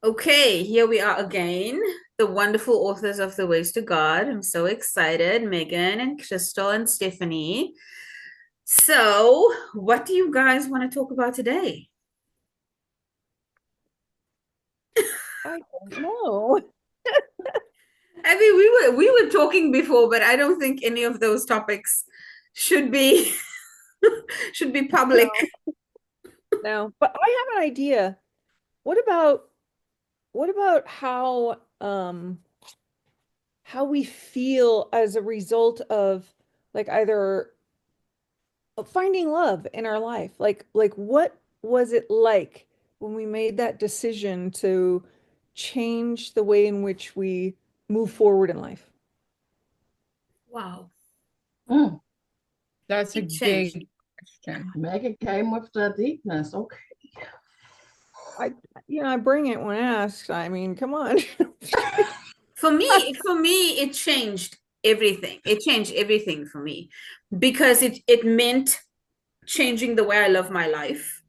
Okay, here we are again, the wonderful authors of The Ways to God. I'm so excited, Megan and Crystal and Stephanie. So, what do you guys want to talk about today? I don't know. I mean, we were talking before, but I don't think any of those topics should be should be public. No, no. But I have an idea. What about how we feel as a result of like either finding love in our life? Like what was it like when we made that decision to change the way in which we move forward in life? Wow, Mm, that's a it changed. big question. Megan came with the deepness. Okay. I I bring it when asked. I mean, come on. For me, it changed everything. It changed everything for me because it meant changing the way I love my life.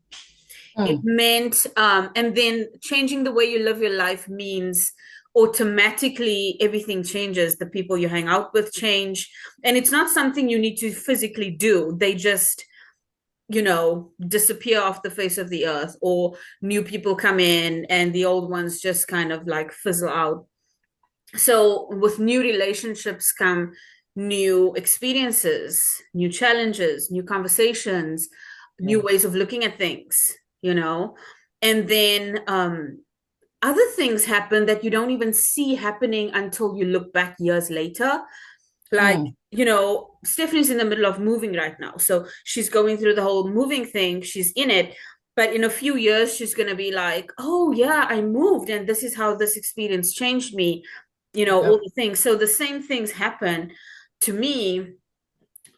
It Mm, meant, and then changing the way you live your life means automatically everything changes. The people you hang out with change. And it's not something you need to physically do. They just, disappear off the face of the earth, or new people come in and the old ones just kind of like fizzle out. So with new relationships come new experiences, new challenges, new conversations, new yeah. ways of looking at things. And then other things happen that you don't even see happening until you look back years later. Like, Mm, Stephanie's in the middle of moving right now, so she's going through the whole moving thing. She's in it, but in a few years she's going to be like, oh yeah, I moved and this is how this experience changed me, all yep. the things. So the same things happen to me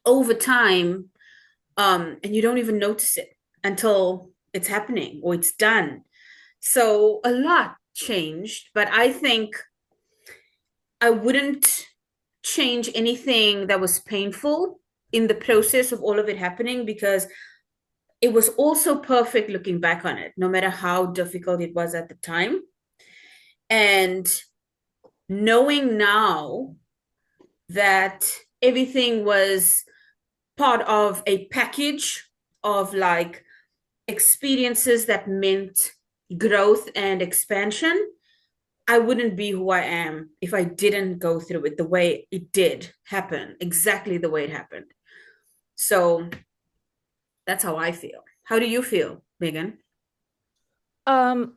over time, and you don't even notice it until it's happening or it's done. So a lot changed, but I think I wouldn't change anything that was painful in the process of all of it happening, because it was also perfect looking back on it, no matter how difficult it was at the time. And knowing now that everything was part of a package of like experiences that meant growth and expansion, I wouldn't be who I am if I didn't go through it the way it did happen, exactly the way it happened. So that's how I feel. How do you feel, Megan? Um,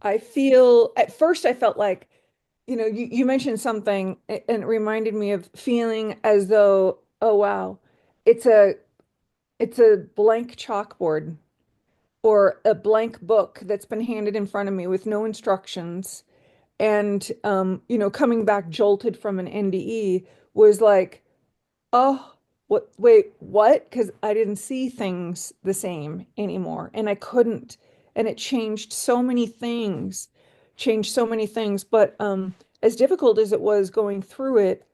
I feel at first I felt like, you mentioned something and it reminded me of feeling as though, oh wow, it's a it's a blank chalkboard or a blank book that's been handed in front of me with no instructions. And coming back jolted from an NDE was like, oh, wait, what? Because I didn't see things the same anymore. And I couldn't. And it changed so many things. But as difficult as it was going through it,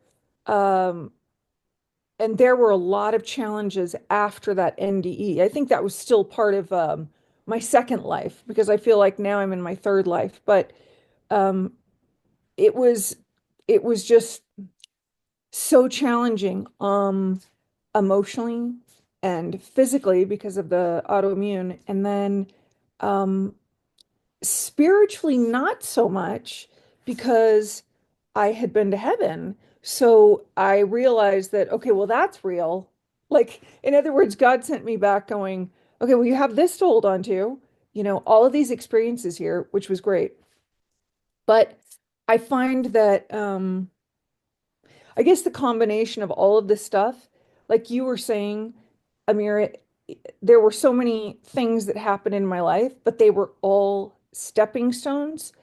um, and there were a lot of challenges after that NDE. I think that was still part of my second life because I feel like now I'm in my third life. But um, it was it was just so challenging. Emotionally and physically because of the autoimmune, and then um, spiritually not so much because I had been to heaven. So I realized that, okay, well, that's real. Like, in other words, God sent me back going, okay, well, you have this to hold on to, all of these experiences here, which was great. But I find that I guess the combination of all of this stuff, like you were saying, Amir, there were so many things that happened in my life, but they were all stepping stones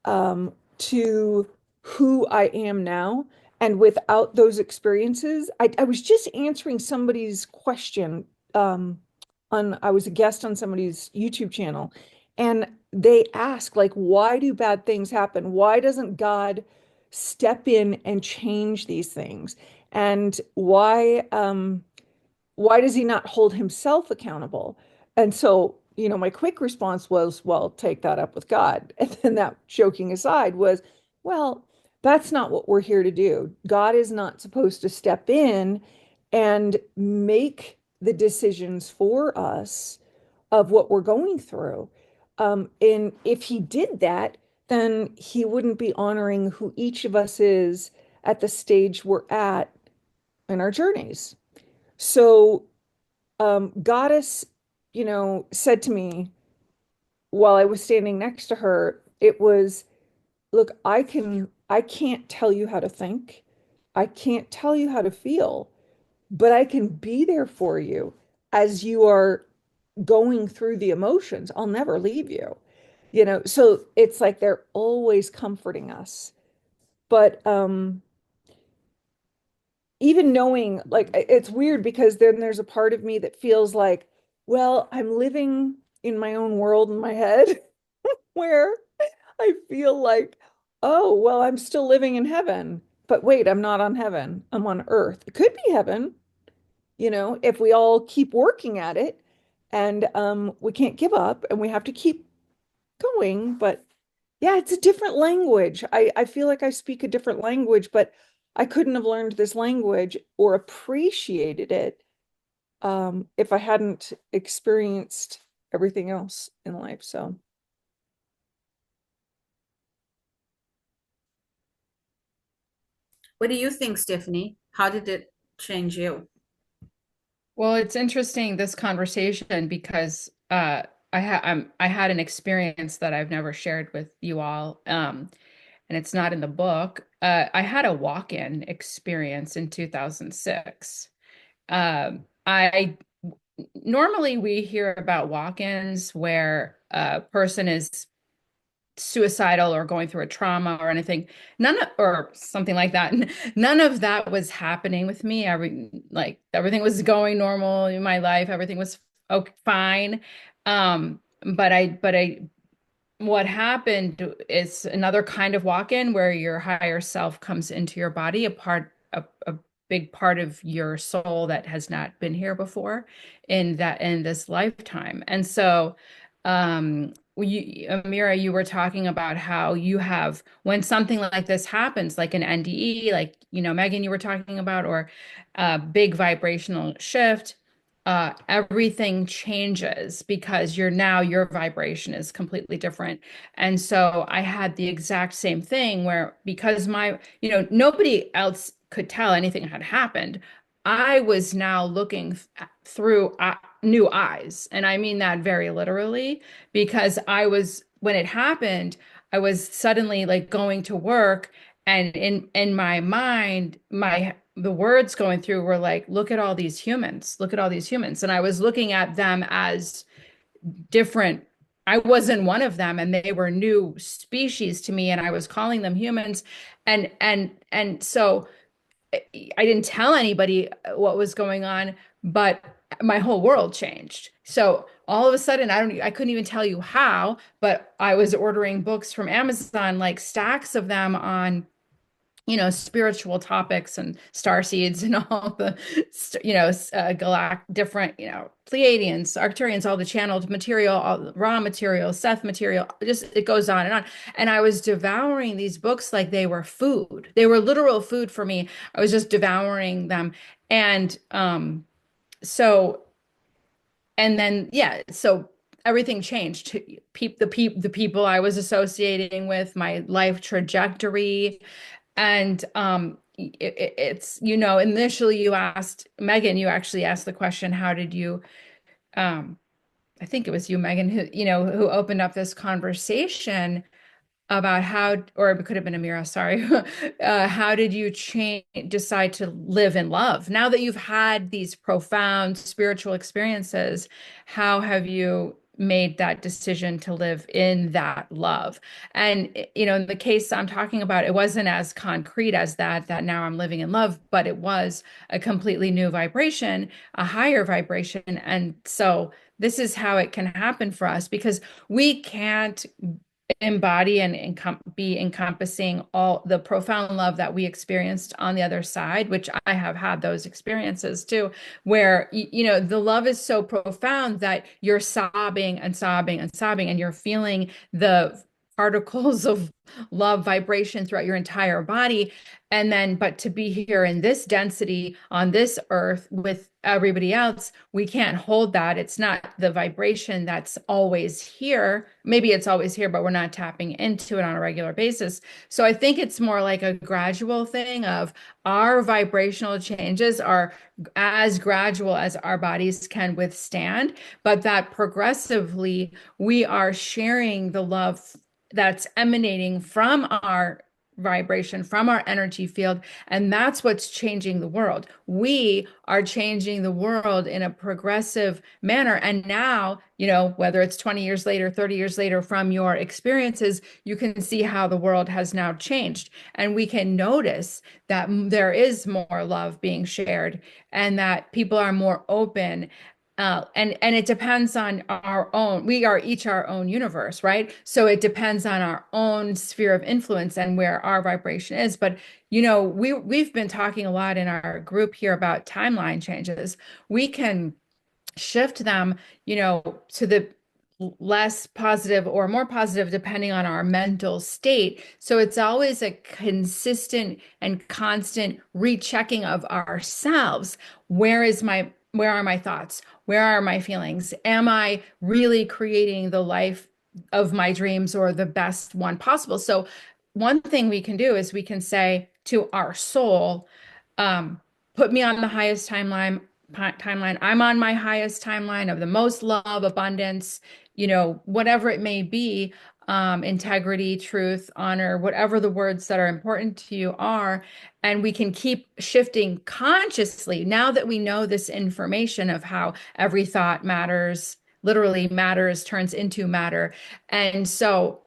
to who I am now. And without those experiences, I was just answering somebody's question I was a guest on somebody's YouTube channel, and they asked, like, why do bad things happen? Why doesn't God step in and change these things? And why does he not hold himself accountable? And so my quick response was, well, take that up with God. And then that, joking aside, was, well, that's not what we're here to do. God is not supposed to step in and make the decisions for us of what we're going through. And if he did that, then he wouldn't be honoring who each of us is at the stage we're at in our journeys. So, Goddess, said to me while I was standing next to her, it was, look, I can't tell you how to think. I can't tell you how to feel, but I can be there for you as you are going through the emotions. I'll never leave you. So it's like they're always comforting us. But even knowing, like, it's weird because then there's a part of me that feels like, well, I'm living in my own world in my head where I feel like, oh, well, I'm still living in heaven. But wait, I'm not on heaven. I'm on earth. It could be heaven, if we all keep working at it, and we can't give up and we have to keep going. But yeah, it's a different language. I feel like I speak a different language, but I couldn't have learned this language or appreciated it if I hadn't experienced everything else in life. So. What do you think, Stephanie? How did it change you? Well, it's interesting this conversation because I had an experience that I've never shared with you all, and it's not in the book. I had a walk-in experience in 2006. I normally we hear about walk-ins where a person is suicidal or going through a trauma or anything, or something like that. None of that was happening with me. Everything was going normal in my life. Everything was okay, fine. But what happened is another kind of walk-in where your higher self comes into your body, a big part of your soul that has not been here before in this lifetime. And so, Amira, you were talking about how you have, when something like this happens, like an NDE, like, Megan, you were talking about, or a big vibrational shift, everything changes because your vibration is completely different. And so I had the exact same thing where, because nobody else could tell anything had happened. I was now looking through new eyes. And I mean that very literally, because when it happened, I was suddenly like going to work, and in my mind, the words going through were like, look at all these humans, look at all these humans. And I was looking at them as different. I wasn't one of them, and they were new species to me, and I was calling them humans. And so I didn't tell anybody what was going on, but my whole world changed. So all of a sudden, I couldn't even tell you how, but I was ordering books from Amazon, like stacks of them on spiritual topics and star seeds and all the, different, Pleiadians, Arcturians, all the channeled material, all the raw material, Seth material, just it goes on and on. And I was devouring these books like they were food. They were literal food for me. I was just devouring them. And so, and then, yeah, so everything changed. The people I was associating with, my life trajectory, and it's, initially you asked, Megan, you actually asked the question, how did you, I think it was you, Megan, who opened up this conversation about how, or it could have been Amira, sorry. How did you decide to live in love? Now that you've had these profound spiritual experiences, how have you made that decision to live in that love? And, in the case I'm talking about, it wasn't as concrete as that now I'm living in love, but it was a completely new vibration, a higher vibration. And so this is how it can happen for us, because we can't embody and be encompassing all the profound love that we experienced on the other side, which I have had those experiences too, where you know the love is so profound that you're sobbing and sobbing and sobbing, and you're feeling the particles of love vibration throughout your entire body. And then, but to be here in this density on this earth with everybody else, we can't hold that. It's not the vibration that's always here. Maybe it's always here, but we're not tapping into it on a regular basis. So I think it's more like a gradual thing of our vibrational changes are as gradual as our bodies can withstand, but that progressively we are sharing the love that's emanating from our vibration, from our energy field. And that's what's changing the world. We are changing the world in a progressive manner. And now, you know, whether it's 20 years later, 30 years later, from your experiences, you can see how the world has now changed. And we can notice that there is more love being shared and that people are more open. And it depends on our own. We are each our own universe, right? So it depends on our own sphere of influence and where our vibration is. But you know, we've been talking a lot in our group here about timeline changes. We can shift them, you know, to the less positive or more positive depending on our mental state. So it's always a consistent and constant rechecking of ourselves. Where are my thoughts? Where are my feelings? Am I really creating the life of my dreams or the best one possible? So one thing we can do is we can say to our soul, um, put me on the highest timeline. I'm on my highest timeline of the most love, abundance, you know, whatever it may be, integrity, truth, honor, whatever the words that are important to you are. And we can keep shifting consciously now that we know this information of how every thought matters, literally matters, turns into matter. And so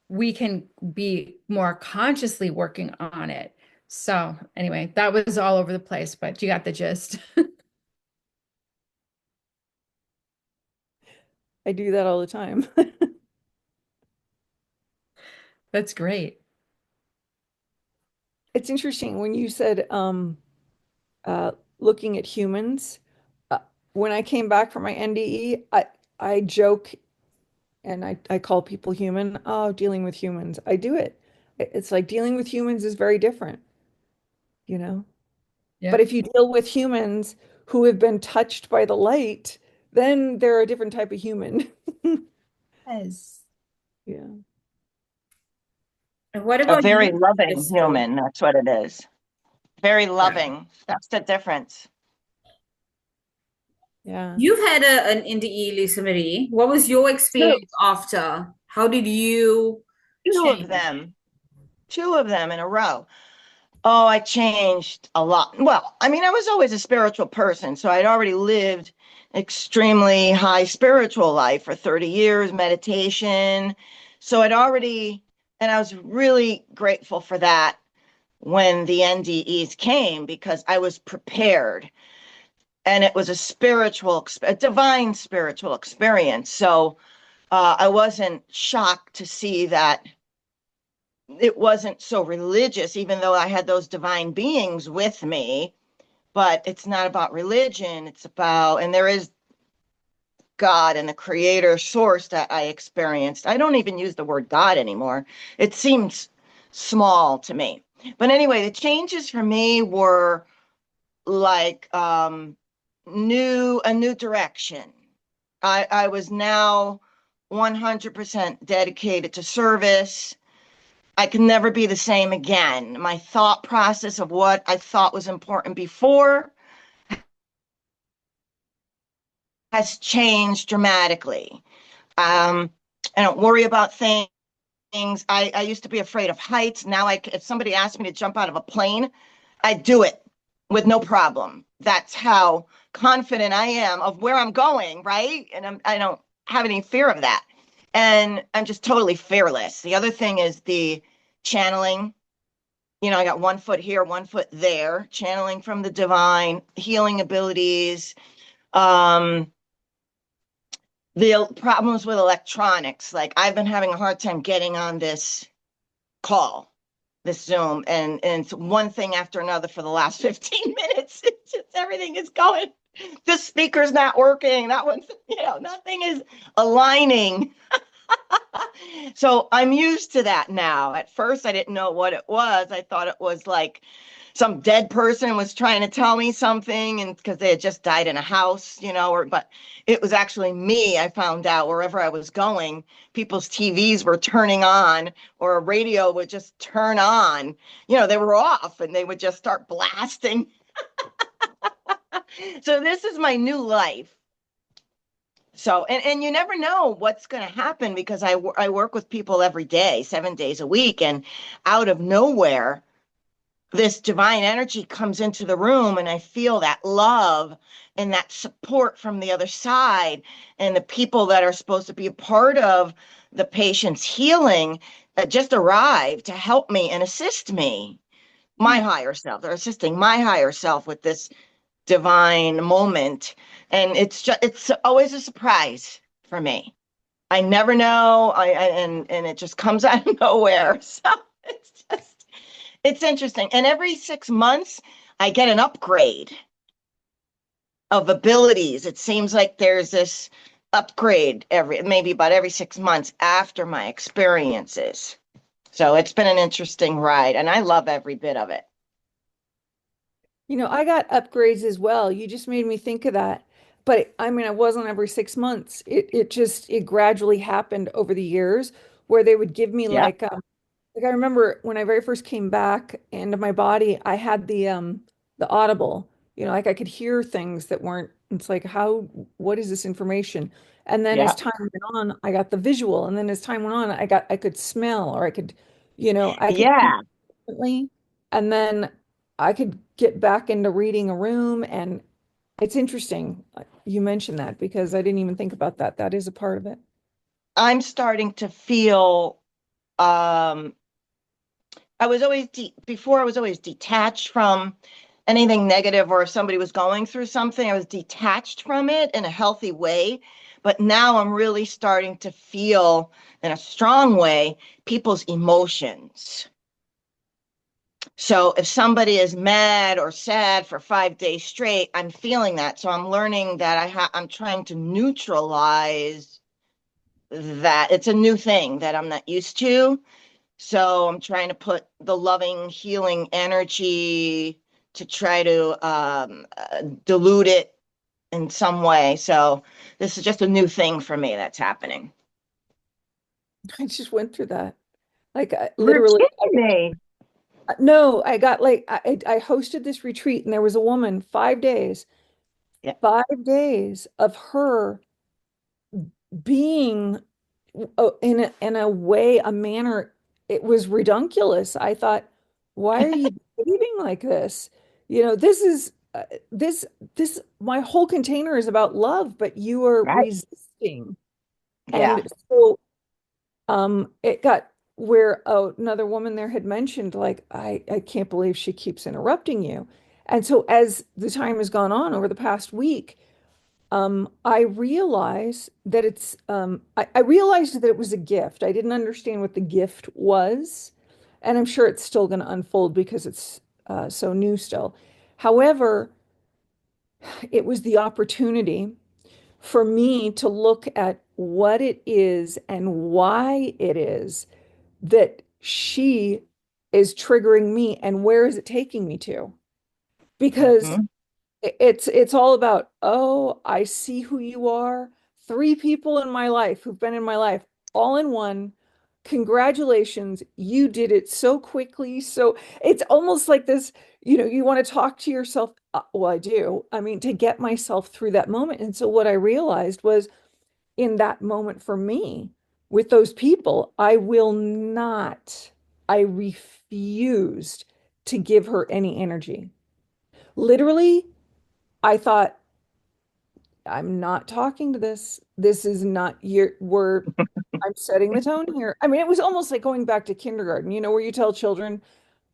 we can be more consciously working on it. So anyway, that was all over the place, but you got the gist. I do that all the time. That's great. It's interesting when you said looking at humans. Uh, when I came back from my NDE, I joke and I call people human. Oh, dealing with humans. I do it. It's like dealing with humans is very different, you know? But Yep. if you deal with humans who have been touched by the light, then they're a different type of human. Yes. Yeah. And what A about very you, loving Crystal? human, that's what it is. Very Yeah. loving. That's the difference. Yeah. You've had an NDE, Lisa Marie. What was your Two, experience after? How did you two of change? them, two of them in a row. Oh, I changed a lot. Well, I mean, I was always a spiritual person, so I'd already lived extremely high spiritual life for 30 years, meditation. So I'd already, and I was really grateful for that when the NDEs came because I was prepared and it was a a divine spiritual experience. So I wasn't shocked to see that it wasn't so religious, even though I had those divine beings with me. But it's not about religion. It's about, and there is God and the creator source that I experienced. I don't even use the word God anymore. It seems small to me. But anyway, the changes for me were like a new direction. I was now 100% dedicated to service. I can never be the same again. My thought process of what I thought was important before has changed dramatically. Um, I don't worry about things. I used to be afraid of heights. Now, if somebody asked me to jump out of a plane, I do it with no problem. That's how confident I am of where I'm going, right? And I don't have any fear of that. And I'm just totally fearless. The other thing is the channeling. You know, I got one foot here, one foot there, channeling from the divine, healing abilities. Um, the problems with electronics. Like I've been having a hard time getting on this call, this Zoom, and it's one thing after another for the last 15 minutes. It's just everything is going. The speaker's not working. That one's, nothing is aligning. So I'm used to that now. At first, I didn't know what it was. I thought it was like some dead person was trying to tell me something, and because they had just died in a house, but it was actually me. I found out wherever I was going, people's TVs were turning on, or a radio would just turn on. They were off and they would just start blasting. So this is my new life. So, and you never know what's going to happen, because I work with people every day, 7 days a week, and out of nowhere, this divine energy comes into the room, and I feel that love and that support from the other side, and the people that are supposed to be a part of the patient's healing just arrive to help me and assist me. My higher self, they're assisting my higher self with this divine moment, and it's always a surprise for me. I never know. And it just comes out of nowhere. So it's interesting. And every 6 months I get an upgrade of abilities. It seems like there's this upgrade maybe about every 6 months after my experiences. So it's been an interesting ride, and I love every bit of it. I got upgrades as well. You just made me think of that. But I mean, it wasn't every 6 months. It gradually happened over the years where they would give me Yeah, like I remember when I very first came back into my body, I had the audible, like I could hear things that weren't, it's like what is this information? And then as yeah, time went on, I got the visual. And then as time went on, I could smell, or I could see yeah. differently. And then I could get back into reading a room. And it's interesting you mentioned that, because I didn't even think about that. That is a part of it. I'm starting to feel um before I was always detached from anything negative, or if somebody was going through something, I was detached from it in a healthy way. But now I'm really starting to feel in a strong way people's emotions. So if somebody is mad or sad for 5 days straight, I'm feeling that. So I'm learning that I'm trying to neutralize that. It's a new thing that I'm not used to. So I'm trying to put the loving, healing energy to try to dilute it in some way. So this is just a new thing for me that's happening. I just went through that. Like You're literally, kidding me. no, I got like I hosted this retreat, and there was a woman, 5 days, Yeah. 5 days of her being in a way, a manner, it was redunculous. I thought, why are you behaving like this? This is this my whole container is about love, but you are Right. resisting. Yeah. And so it got where another woman there had mentioned, like, I can't believe she keeps interrupting you. And so as the time has gone on over the past week, I realized that I realized that it was a gift. I didn't understand what the gift was, and I'm sure it's still going to unfold because it's so new still. However, it was the opportunity for me to look at what it is and why it is that she is triggering me, and where is it taking me to? Because Hmm. it's all about, oh, I see who you are. Three people in my life who've been in my life all in one. Congratulations, you did it so quickly. So it's almost like this, you want to talk to yourself. Well, I do. I mean, to get myself through that moment. And so what I realized was, in that moment for me with those people, I refused to give her any energy. Literally, I thought, I'm not talking to this. This is not I'm setting the tone here. I mean, it was almost like going back to kindergarten, where you tell children,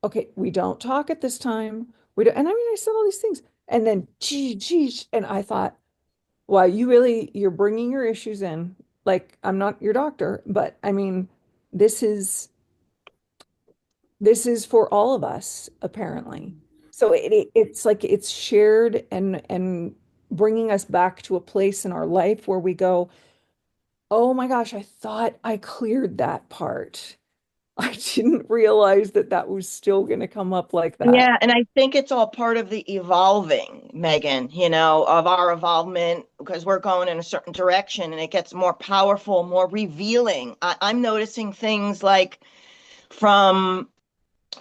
okay, we don't talk at this time. We don't, and I mean, I said all these things. And then, gee, and I thought, Wow, you're bringing your issues in. Like, I'm not your doctor, but I mean, this is this is for all of us, apparently. So it's like it's shared and bringing us back to a place in our life where we go, oh my gosh, I thought I cleared that part. I didn't realize that that was still going to come up like that. Yeah, and I think it's all part of the evolving, Megan, of our evolvement because we're going in a certain direction and it gets more powerful, more revealing. I'm noticing things like from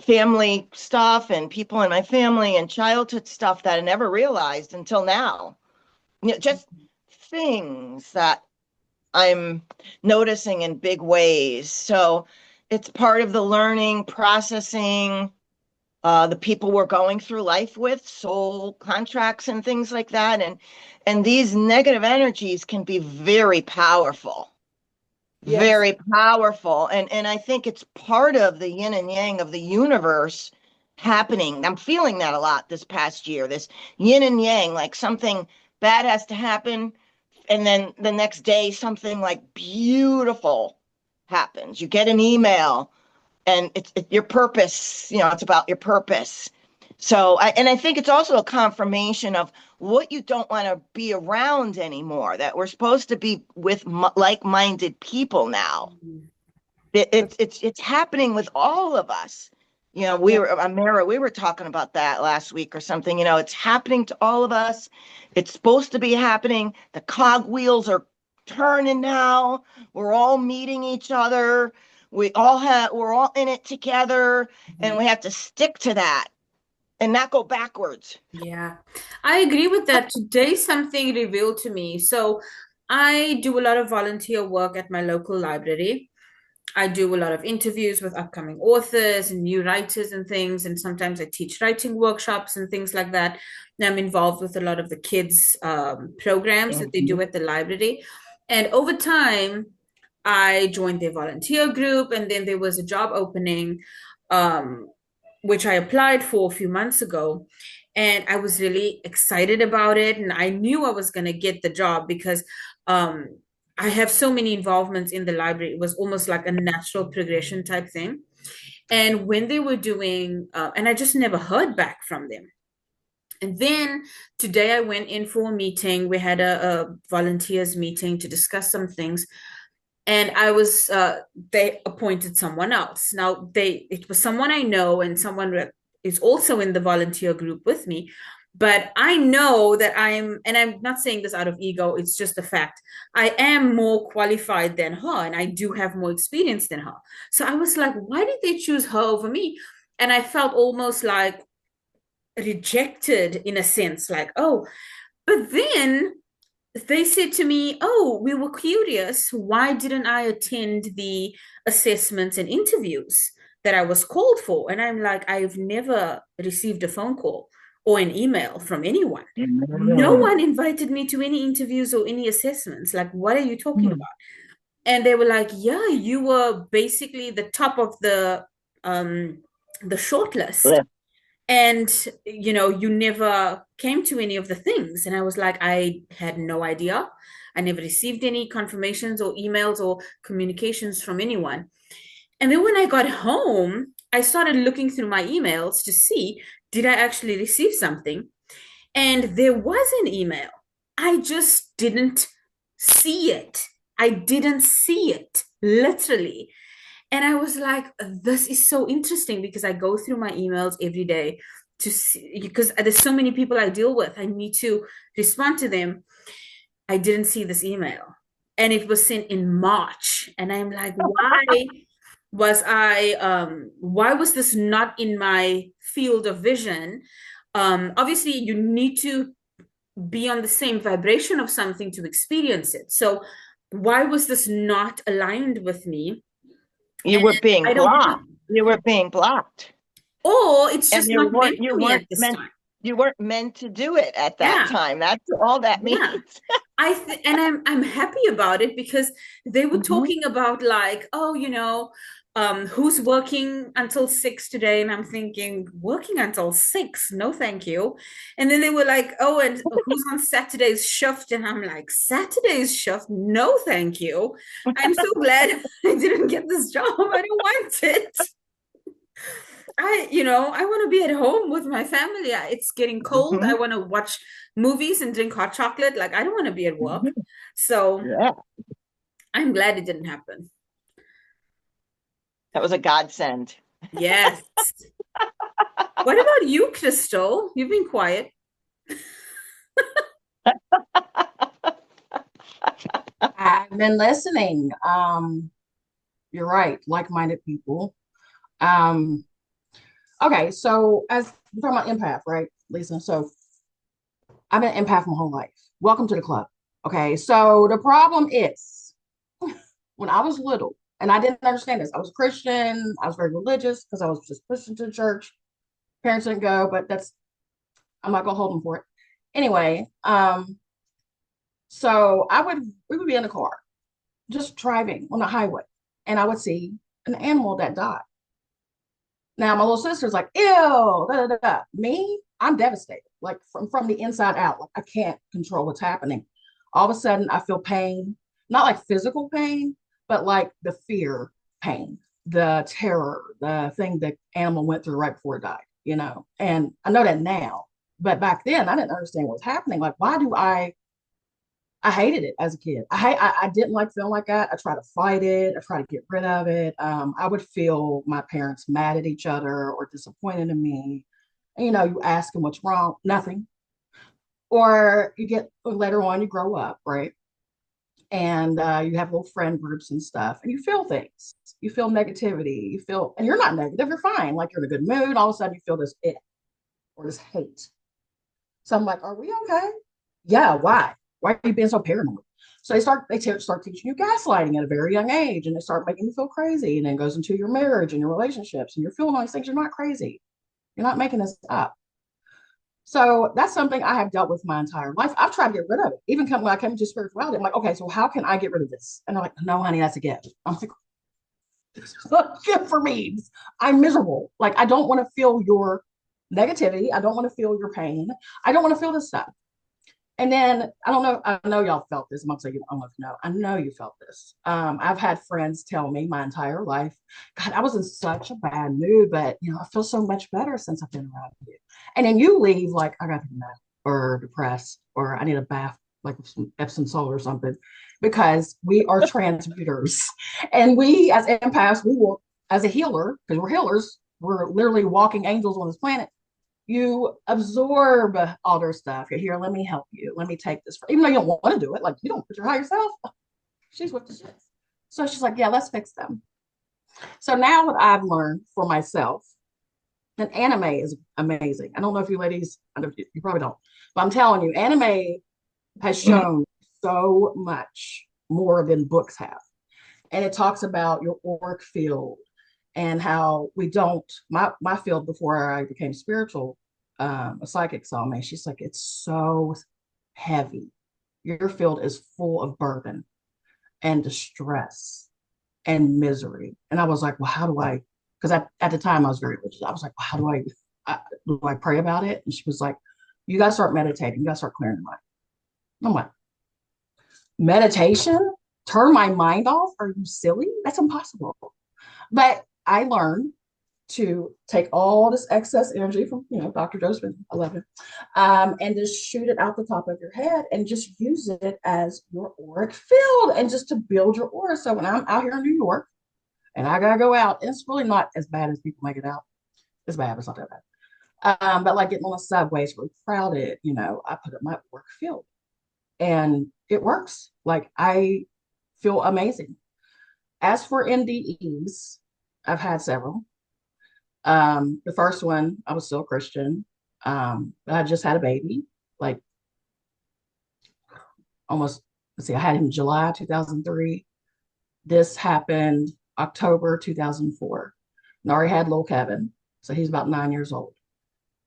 family stuff and people in my family and childhood stuff that I never realized until now. Just things that I'm noticing in big ways. So it's part of the learning, processing, the people we're going through life with, soul contracts and things like that. And these negative energies can be very powerful, Yes. very powerful. And I think it's part of the yin and yang of the universe happening. I'm feeling that a lot this past year, this yin and yang, like something bad has to happen. And then the next day, something like beautiful happens. You get an email and it's your purpose, it's about your purpose. So I think it's also a confirmation of what you don't want to be around anymore, that we're supposed to be with like-minded people now. It's happening with all of us. We Yeah. were, Amira, we were talking about that last week or something. It's happening to all of us. It's supposed to be happening. The cogwheels are turning now. We're all meeting each other. We're all in it together, and we have to stick to that and not go backwards. Yeah, I agree with that. Today, something revealed to me. So, I do a lot of volunteer work at my local library. I do a lot of interviews with upcoming authors and new writers and things. And sometimes I teach writing workshops and things like that. And I'm involved with a lot of the kids' programs that they do Mhm. at the library. And over time, I joined their volunteer group. And then there was a job opening, um, which I applied for a few months ago. And I was really excited about it. And I knew I was going to get the job because um, I have so many involvements in the library. It was almost like a natural progression type thing. And when they were doing, and I just never heard back from them. And then today I went in for a meeting. We had a volunteers meeting to discuss some things. And they appointed someone else. Now it was someone I know and someone that is also in the volunteer group with me. But I know that and I'm not saying this out of ego, it's just a fact. I am more qualified than her and I do have more experience than her. So I was like, why did they choose her over me? And I felt almost like rejected in a sense, like, oh, but then they said to me, oh, we were curious. Why didn't I attend the assessments and interviews that I was called for? And I'm like, I've never received a phone call or an email from anyone. No Mhm. one invited me to any interviews or any assessments. Like, what are you talking about? And they were like, yeah, you were basically the top of the short list, and you never came to any of the things. And I was like, I had no idea. I never received any confirmations or emails or communications from anyone. And then when I got home, I started looking through my emails to see, did I actually receive something? And there was an email. I just didn't see it. I didn't see it, literally. And I was like, this is so interesting because I go through my emails every day to see, because there's so many people I deal with. I need to respond to them. I didn't see this email. And it was sent in March. And I'm like, why was this not in my field of vision? Obviously, you need to be on the same vibration of something to experience it. So why was this not aligned with me? You And were being I don't blocked. know. You were being blocked. Or it's And just not meant you for me weren't at this meant time. you weren't meant to do it at that Yeah. time. That's all that Yeah. means. And I'm happy about it because they were Mhm. talking about like, oh, who's working until 6 today? And I'm thinking, working until 6? No, thank you. And then they were like, oh, and who's on Saturday's shift? And I'm like, Saturday's shift? No, thank you. I'm so glad I didn't get this job. I don't want it. I want to be at home with my family. It's getting cold. I Mhm. want to watch movies and drink hot chocolate. Like, I don't want to be at work. So Yeah, I'm glad it didn't happen. that was a godsend. Yes. What about you, Crystal? You've been quiet. I've been listening. You're right, like-minded people. Um, okay, so as we're talking about empath, right, Lisa? So I've been an empath my whole life. Welcome to the club. Okay, so the problem is when I was little, and I didn't understand this. I was Christian, I was very religious because I was just pushed into the church. Parents didn't go, but I'm not gonna hold them for it. Anyway, so we would be in the car, just driving on the highway, and I would see an animal that died. Now my little sister's like, ew, da, da, da, da. Me, I'm devastated, like from the inside out. Like I can't control what's happening. All of a sudden, I feel pain, not like physical pain, but like the fear pain, the terror, the thing the animal went through right before it died, you know. And I know that now, but back then I didn't understand what was happening. Like, why do I hated it as a kid. I didn't like feeling like that. I tried to fight it. I tried to get rid of it. I would feel my parents mad at each other or disappointed in me. And, you ask them what's wrong, nothing. Or you get later on, you grow up, right? And you have little friend groups and stuff, and you feel things. You feel negativity. And you're not negative. You're fine. Like you're in a good mood. All of a sudden, you feel this it or this hate. So I'm like, are we okay? Yeah, why? Why are you being so paranoid? So start teaching you gaslighting at a very young age, and they start making you feel crazy, and then it goes into your marriage and your relationships, and you're feeling all these things. You're not crazy. You're not making this up. So that's something I have dealt with my entire life. I've tried to get rid of it. Even when I came to spirituality, I'm like, okay, so how can I get rid of this? And they're like, no, honey, that's a gift. I'm like, this is not a gift for me. I'm miserable. Like I don't want to feel your negativity. I don't want to feel your pain. I don't want to feel this stuff. And then I know y'all felt this amongst you. I don't know if you know. I know you felt this. I've had friends tell me my entire life, God, I was in such a bad mood, but I feel so much better since I've been around you. And then you leave like I got to be mad or depressed or I need a bath, like with some Epsom salt or something, because we are transmuters. And we as empaths, we will, as a healer, because we're healers, we're literally walking angels on this planet. You absorb all their stuff. You're here, let me help you. Let me take this. Even though you don't want to do it, like you don't put your higher self. She's with the shits. So she's like, yeah, let's fix them. So now what I've learned for myself, and anime is amazing. I don't know if you ladies, I know you probably don't, but I'm telling you, anime has shown so much more than books have. And it talks about your auric field and how we don't my field before I became spiritual, a psychic saw me. She's like, it's so heavy. Your field is full of burden and distress and misery. And I was like, well, how do I? Because at the time I was very religious. I was like, well, how do I pray about it? And she was like, you got to start meditating. You got to start clearing your mind. I'm like, meditation? Turn my mind off? Are you silly? That's impossible. But I learned to take all this excess energy from, Dr. Josephine, I love him, and just shoot it out the top of your head and just use it as your auric field and just to build your aura. So when I'm out here in New York and I gotta go out, it's really not as bad as people make it out. It's bad, but it's not that bad. But like getting on a subway, it's really crowded, I put up my auric field and it works. Like I feel amazing. As for NDEs, I've had several. The first one, I was still a Christian. I just had a baby, like almost, let's see, I had him July 2003. This happened October 2004. And I already had little Kevin, so he's about 9 years old.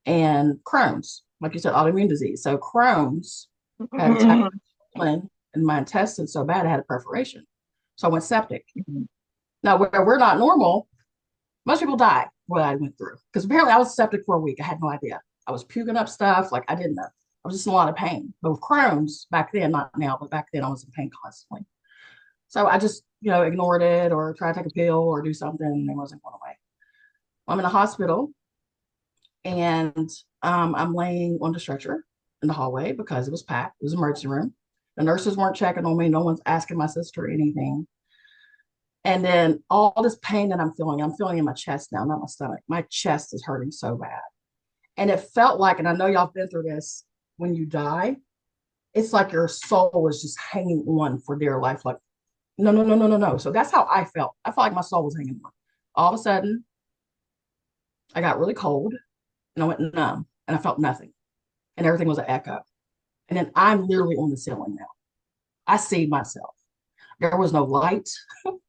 And Crohn's, like you said, autoimmune disease. So Crohn's had attacked my colon and my intestines so bad I had a perforation. So I went septic. Now, where we're not normal, most people die what I went through. Because apparently I was septic for a week. I had no idea. I was puking up stuff like I didn't know. I was just in a lot of pain. But with Crohn's back then, not now, but back then I was in pain constantly. So I just, ignored it or tried to take a pill or do something and it wasn't going away. I'm in the hospital and I'm laying on the stretcher in the hallway because it was packed. It was an emergency room. The nurses weren't checking on me. No one's asking my sister anything. And then all this pain that I'm feeling in my chest now, not my stomach. My chest is hurting so bad. And it felt like, and I know y'all have been through this, when you die, it's like your soul is just hanging on for dear life. Like, no, no, no, no, no, no. So that's how I felt. I felt like my soul was hanging on. All of a sudden, I got really cold and I went numb and I felt nothing. And everything was an echo. And then I'm literally on the ceiling now. I see myself. There was no light.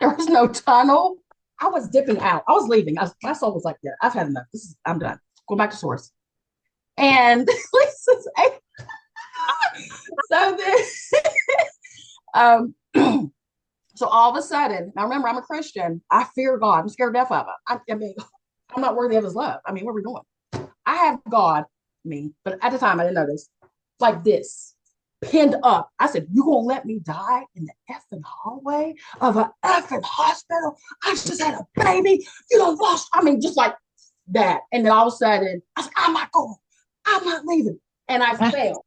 There was no tunnel. I was dipping out. I was leaving. My soul was like, yeah, I've had enough. I'm done. Go back to source. And so then, so all of a sudden, now remember, I'm a Christian. I fear God. I'm scared to death of him. I mean, I'm not worthy of his love. I mean, what are we doing? I have God, but at the time I didn't know this, like this, pinned up. I said, you gonna let me die in the effing hallway of an effing hospital? I just had a baby. You don't lost. I mean, just like that. And then all of a sudden, I said, I'm not going. I'm not leaving. And I fell.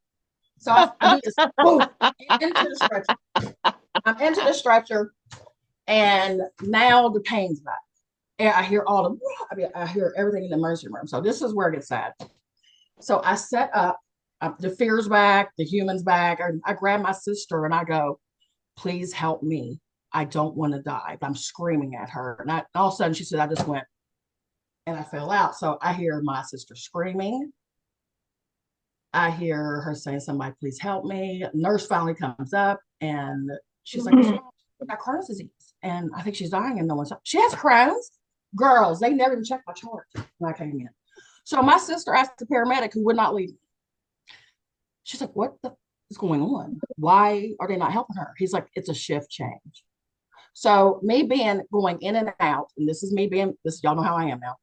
So I do this, boom, into the stretcher. I'm into the stretcher, and now the pain's back. And I hear I hear everything in the emergency room. So this is where it gets sad. So I set up, the fear's back, the human's back. I grab my sister and I go, please help me. I don't want to die. But I'm screaming at her. And all of a sudden she said, I just went and I fell out. So I hear my sister screaming. I hear her saying, somebody please help me. Nurse finally comes up and she's like, I got Crohn's disease. And I think she's dying and no one's, she has Crohn's? Girls, they never even checked my chart when I came in. So my sister asked the paramedic who would not leave me. She's like, what is going on? Why are they not helping her? He's like, it's a shift change. So me going in and out, and this is me being, y'all know how I am now.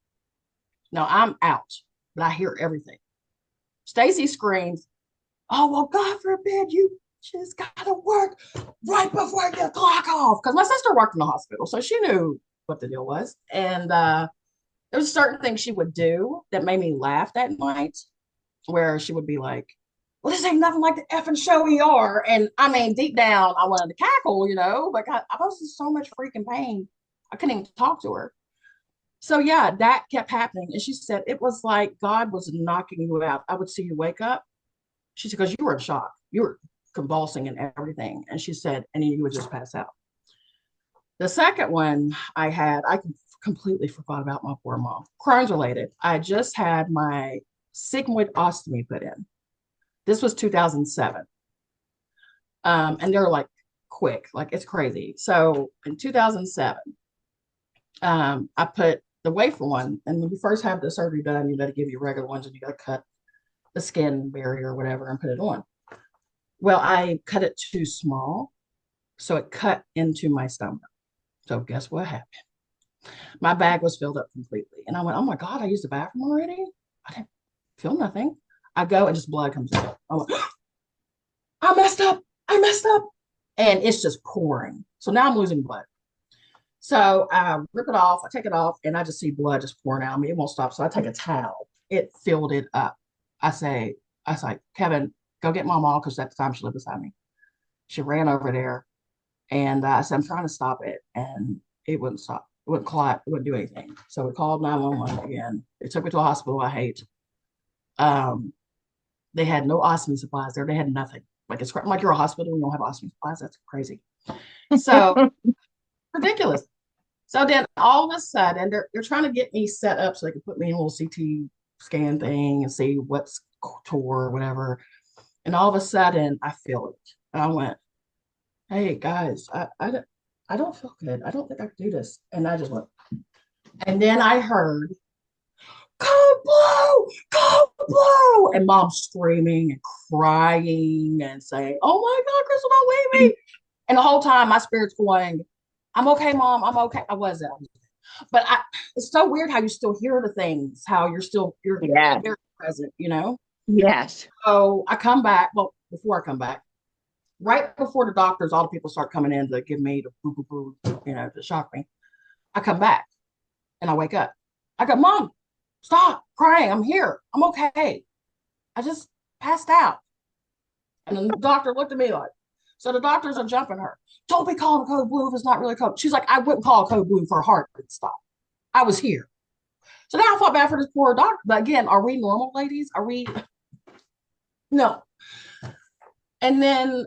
Now I'm out, but I hear everything. Stacy screams, oh, well, God forbid you just got to work right before you clock off. Because my sister worked in the hospital, so she knew what the deal was. And there was certain things she would do that made me laugh that night, where she would be like, well, this ain't nothing like the effing show ER. And I mean, deep down, I wanted to cackle, but I was in so much freaking pain. I couldn't even talk to her. So yeah, that kept happening. And she said, it was like God was knocking you out. I would see you wake up. She said, because you were in shock. You were convulsing and everything. And she said, and then you would just pass out. The second one I completely forgot about my poor mom. Crohn's related. I just had my sigmoid ostomy put in. This was 2007. And they're like quick, like it's crazy. So in 2007, I put the wafer one. And when you first have the surgery done, you got to give you regular ones and you got to cut the skin barrier or whatever and put it on. Well, I cut it too small. So it cut into my stomach. So guess what happened? My bag was filled up completely. And I went, oh my God, I used the bathroom already? I didn't feel nothing. I go and just blood comes out. I went, I messed up. I messed up. And it's just pouring. So now I'm losing blood. So I rip it off. I take it off and I just see blood just pouring out of me. It won't stop. So I take a towel. It filled it up. I say, Kevin, go get my mom because at the time she lived beside me. She ran over there and I said, I'm trying to stop it. And it wouldn't stop. It wouldn't clot. It wouldn't do anything. So we called 911 again. They took me to a hospital I hate. They had no ostomy supplies there. They had nothing. Like it's like you're a hospital and you don't have ostomy supplies. That's crazy. So ridiculous. So then all of a sudden they're trying to get me set up so they can put me in a little CT scan thing and see what's tore or whatever. And all of a sudden I feel it. And I went, hey guys, I don't feel good. I don't think I can do this. And I just went. And then I heard, cold blow, cold blow. And mom screaming and crying and saying, oh my God, Crystal, don't leave me. And the whole time my spirit's going, I'm okay, mom. I'm okay. I wasn't. But it's so weird how you still hear the things, how you're Yeah. very present, you know? Yes. So I come back. Well, before I come back, right before the doctors, all the people start coming in to give me the boo boo boo, to shock me. I come back and I wake up. I go, Mom, stop crying. I'm here. I'm okay. I just passed out. And the doctor looked at me like, so the doctors are jumping her. Don't be calling a code blue if it's not really code. She's like, I wouldn't call a code blue for a heart to stop. I was here. So now I felt bad for this poor doctor. But again, are we normal, ladies? Are we? No. And then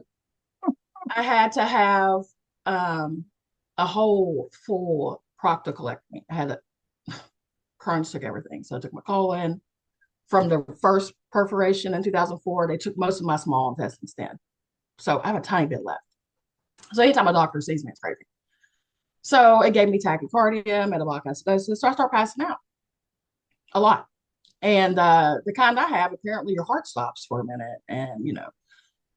I had to have a whole full proctocolectomy. I had a Crohn's took everything. So I took my colon from the first perforation in 2004. They took most of my small intestines then. So I have a tiny bit left. So anytime a doctor sees me, it's crazy. So it gave me tachycardia, metabolic acidosis. So I start passing out a lot. And the kind I have, apparently your heart stops for a minute. And,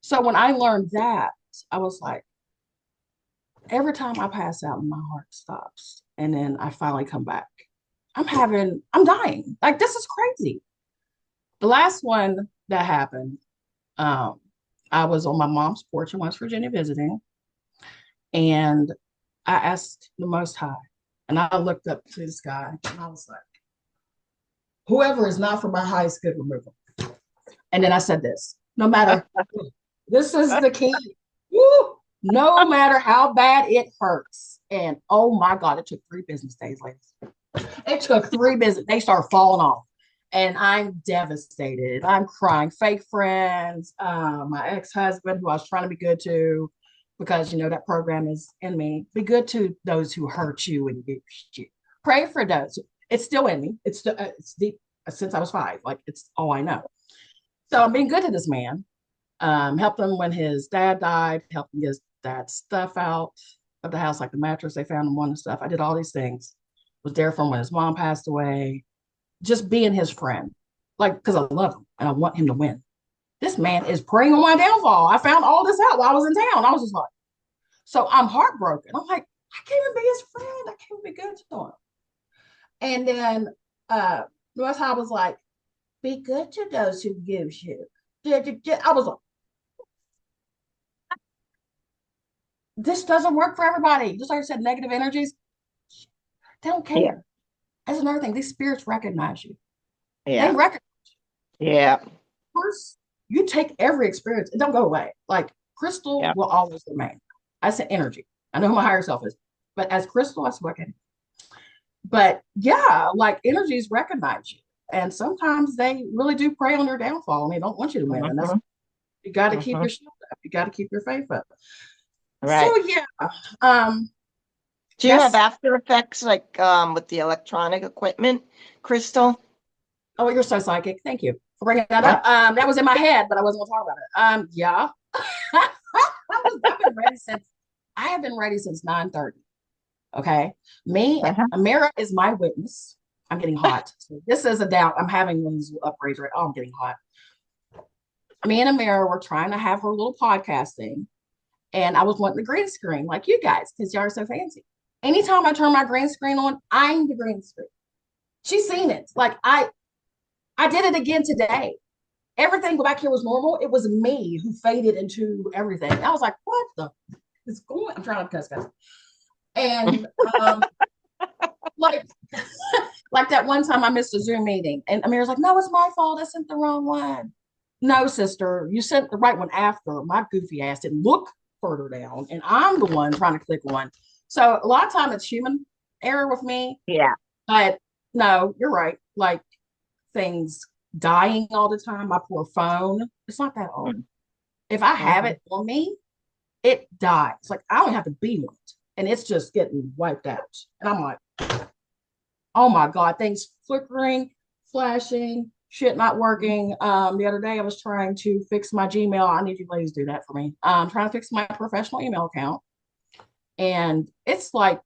so when I learned that, I was like, every time I pass out and my heart stops, and then I finally come back, I'm dying. Like, this is crazy. The last one that happened, I was on my mom's porch in West Virginia visiting, and I asked the Most High, and I looked up to the sky, and I was like, whoever is not for my highest good, remove them. And then I said this, no matter, this is the key. Woo! No matter how bad it hurts. And oh my God, it took 3 business days, ladies. It took 3 business. They start falling off. And I'm devastated. I'm crying. Fake friends, my ex-husband, who I was trying to be good to, because that program is in me. Be good to those who hurt you and abused you. Pray for those. It's still in me. It's deep since I was 5. Like, it's all I know. So I'm being good to this man. Helped him when his dad died. Helped him get his dad's stuff out of the house, like the mattress they found him on and stuff. I did all these things. Was there for him when his mom passed away. Just being his friend, like, because I love him and I want him to win. This man is preying on my downfall. I found all this out while I was in town. I was just like, so I'm heartbroken. I'm like, I can't even be his friend. I can't be good to him. And then North High was like, be good to those who use you. I was like, this doesn't work for everybody. Just like I said, negative energies, they don't care. Yeah. That's another thing. These spirits recognize you. Yeah. They recognize Yeah. course, you take every experience, it don't go away. Like, crystal Yeah. will always remain. I said energy. I know who my higher self is, but as crystal, I said okay. But yeah, like, energies recognize you, and sometimes they really do prey on your downfall, and they don't want you to win. And that's, you got to keep your shield up. You got to keep your faith up. Right. So yeah, do you have after effects like with the electronic equipment, Crystal? Oh, you're so psychic. Thank you for bringing that up. That was in my head, but I wasn't gonna talk about it. Yeah. I have been ready since 9:30. Okay. Amira is my witness. I'm getting hot. So this is a doubt. I'm having these upgrades right. Oh, I'm getting hot. Me and Amira were trying to have her little podcast thing. And I was wanting the green screen like you guys, because y'all are so fancy. Anytime I turn my green screen on, I'm the green screen. She's seen it. Like, I did it again today. Everything back here was normal. It was me who faded into everything. I was like, what the is going? I'm trying to cuss, guys. And like, like that one time I missed a Zoom meeting, and Amir's like, no, it's my fault. I sent the wrong one. No, sister, you sent the right one after. My goofy ass didn't look further down, and I'm the one trying to click one. So a lot of time it's human error with me. Yeah. But no, you're right. Like, things dying all the time. My poor phone. It's not that old. If I have it on me, it dies. Like, I don't have to be on it, and it's just getting wiped out. And I'm like, oh my God, things flickering, flashing, shit not working. The other day I was trying to fix my Gmail. I need you ladies to do that for me. I'm trying to fix my professional email account, and it's like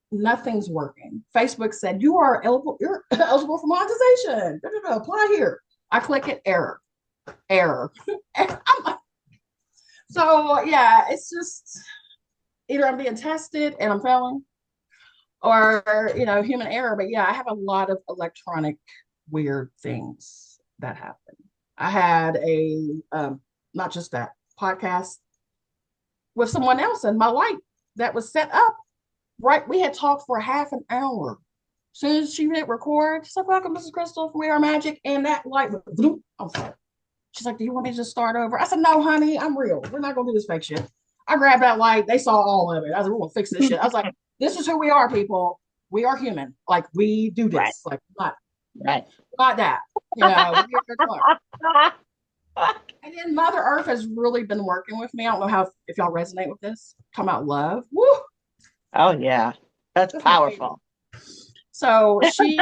nothing's working. Facebook said you're eligible for monetization. Apply here. I click it, error. I'm like, so yeah, it's just either I'm being tested and I'm failing, or human error. But yeah, I have a lot of electronic weird things that happen. I had a not just that podcast with someone else, and my light that was set up right. We had talked for half an hour. As soon as she hit record, she's like, "Welcome, Mrs. Crystal from We Are Magic," and that light went bloop. I was like, she's like, "Do you want me to just start over?" I said, "No, honey, I'm real. We're not gonna do this fake shit." I grabbed that light. They saw all of it. I was like, "We're gonna fix this shit." I was like, "This is who we are, people. We are human. Like we do Right. this. Like Right. not that. And then Mother Earth has really been working with me. I don't know how if y'all resonate with this. Talking about love. Woo! Oh yeah. That's powerful. So she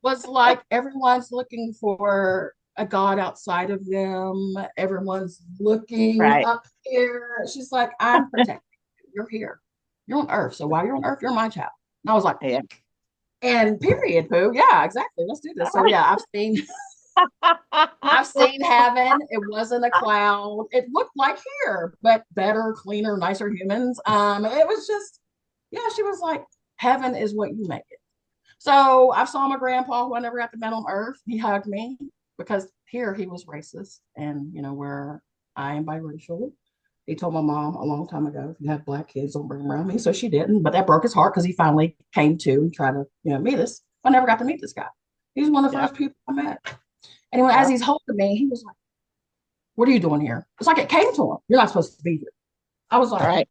was like, everyone's looking for a God outside of them. Everyone's looking Right. up here. She's like, I'm protecting you. You're here. You're on Earth. So while you're on Earth, you're my child. And I was like, Yeah. and period, poo. Yeah, exactly. Let's do this. So yeah, I've seen heaven. It wasn't a cloud. It looked like here, but better, cleaner, nicer humans. It was just, yeah, she was like, heaven is what you make it. So I saw my grandpa who I never got to meet on Earth. He hugged me because here he was racist, and where I am biracial. He told my mom a long time ago, if you have black kids, don't bring them around me. So she didn't, but that broke his heart because he finally came to and tried to, meet us. I never got to meet this guy. He was one of the first people I met. And as he's holding me, he was like, "What are you doing here?" It's like it came to him. You're not supposed to be here. I was like, Right.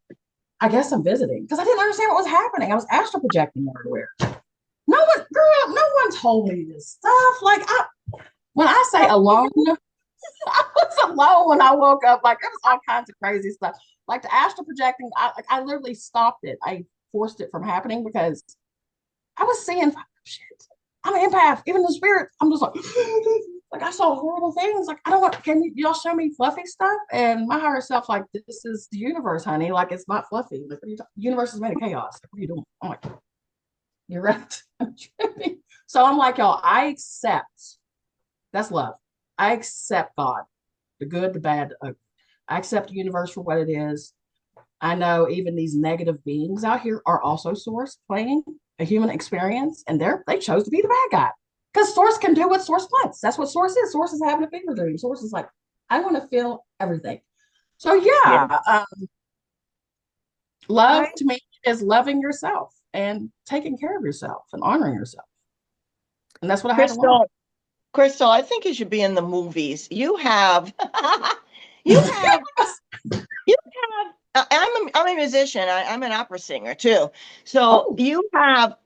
I guess I'm visiting because I didn't understand what was happening. I was astral projecting everywhere. No one, girl, no one told me this stuff. Like when I say alone, I was alone when I woke up. Like it was all kinds of crazy stuff. Like the astral projecting, I literally stopped it. I forced it from happening because I was seeing shit. I'm an empath. Even the spirit, I'm just like, like I saw horrible things. Like I don't want. Can y'all show me fluffy stuff? And my higher self, like this is the universe, honey. Like it's not fluffy. Like the universe is made of chaos. Like, what are you doing? I'm like, you're right. I'm tripping. So I'm like, y'all, I accept. That's love. I accept God, the good, the bad. I accept the universe for what it is. I know even these negative beings out here are also source playing a human experience, and they chose to be the bad guy because source can do what source wants. That's what source is. Source is having a finger dream. Source is like, I want to feel everything. So Yeah. love to me is loving yourself and taking care of yourself and honoring yourself. And that's what I had to learn. Crystal, I think you should be in the movies. You have, you have, you have. I'm a musician. I'm an opera singer too. So you have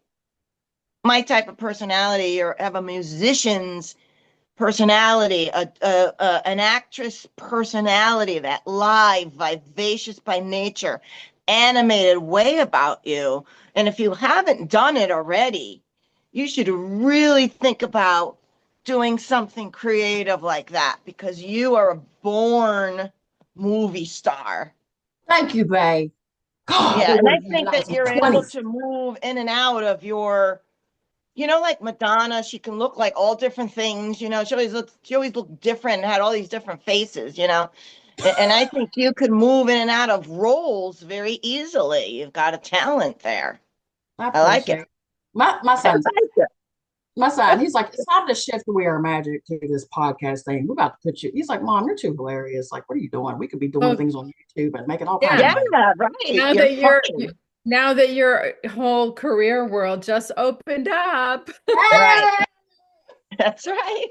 my type of personality, or have a musician's personality, an actress personality, that live, vivacious by nature, animated way about you. And if you haven't done it already, you should really think about doing something creative like that, because you are a born movie star. Thank you, babe. God, Yeah, and I and think I was that in you're my able 20s. to move in and out of your, like Madonna, she can look like all different things. She always looked different and had all these different faces. And I think you could move in and out of roles very easily. You've got a talent there. I I like it. appreciate it. My I son's like it. my son, he's like, it's time to shift the We Are Magic to this podcast thing. We're about to put you. He's like, Mom, you're too hilarious. Like, what are you doing? We could be doing Oh, things on YouTube and making all kinds of yeah. money. Yeah, right. Now You're that funny. now that your whole career world just opened up. Right. Hey! That's right.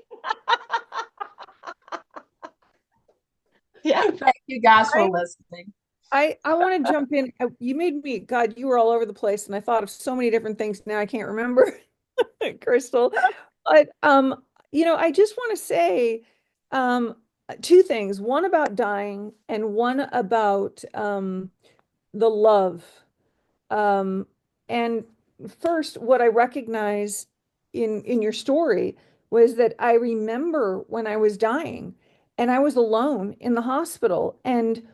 Yeah. Thank you guys for listening. I want to jump in. You made me, God, you were all over the place, and I thought of so many different things now I can't remember, Crystal. But I just want to say two things. One about dying, and one about the love. Um, and first, what I recognize in your story was that I remember when I was dying, and I was alone in the hospital, and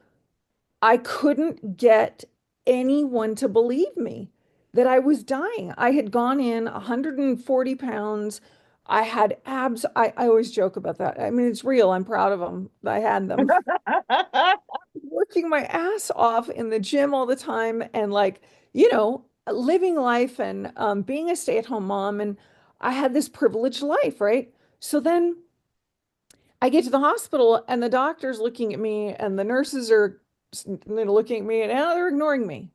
I couldn't get anyone to believe me that I was dying. I had gone in 140 pounds, I had abs. I always joke about that. I mean, it's real. I'm proud of them. I had them. Working my ass off in the gym all the time and like, living life and being a stay-at-home mom. And I had this privileged life, right? So then I get to the hospital and the doctor's looking at me and the nurses are looking at me and now they're ignoring me,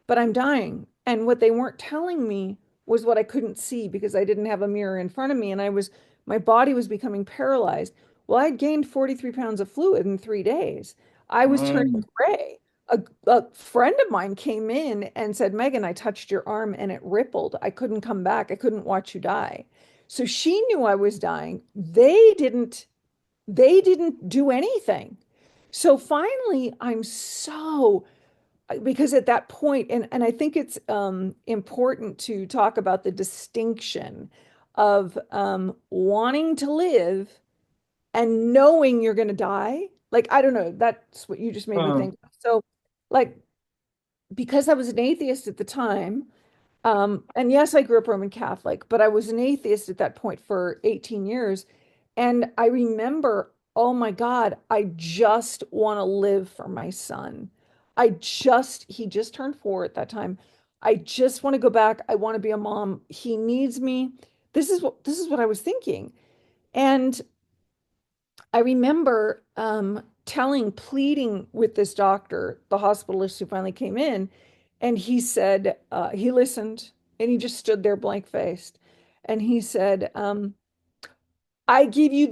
but I'm dying. And what they weren't telling me was what I couldn't see because I didn't have a mirror in front of me and my body was becoming paralyzed. Well, I'd gained 43 pounds of fluid in 3 days. I was turning Mm. gray. A friend of mine came in and said, Megan, I touched your arm and it rippled. I couldn't come back. I couldn't watch you die. So she knew I was dying. They didn't do anything. So finally, because at that point, and I think it's important to talk about the distinction of wanting to live and knowing you're going to die. Like, I don't know, that's what you just made me Mm. think of. So, like, because I was an atheist at the time, and yes, I grew up Roman Catholic, but I was an atheist at that point for 18 years. And I remember, oh my God, I just want to live for my son. He just turned 4 at that time. I just want to go back. I want to be a mom. He needs me. This is what I was thinking. And I remember pleading with this doctor, the hospitalist who finally came in, and he said, he listened and he just stood there blank faced. And he said, I give you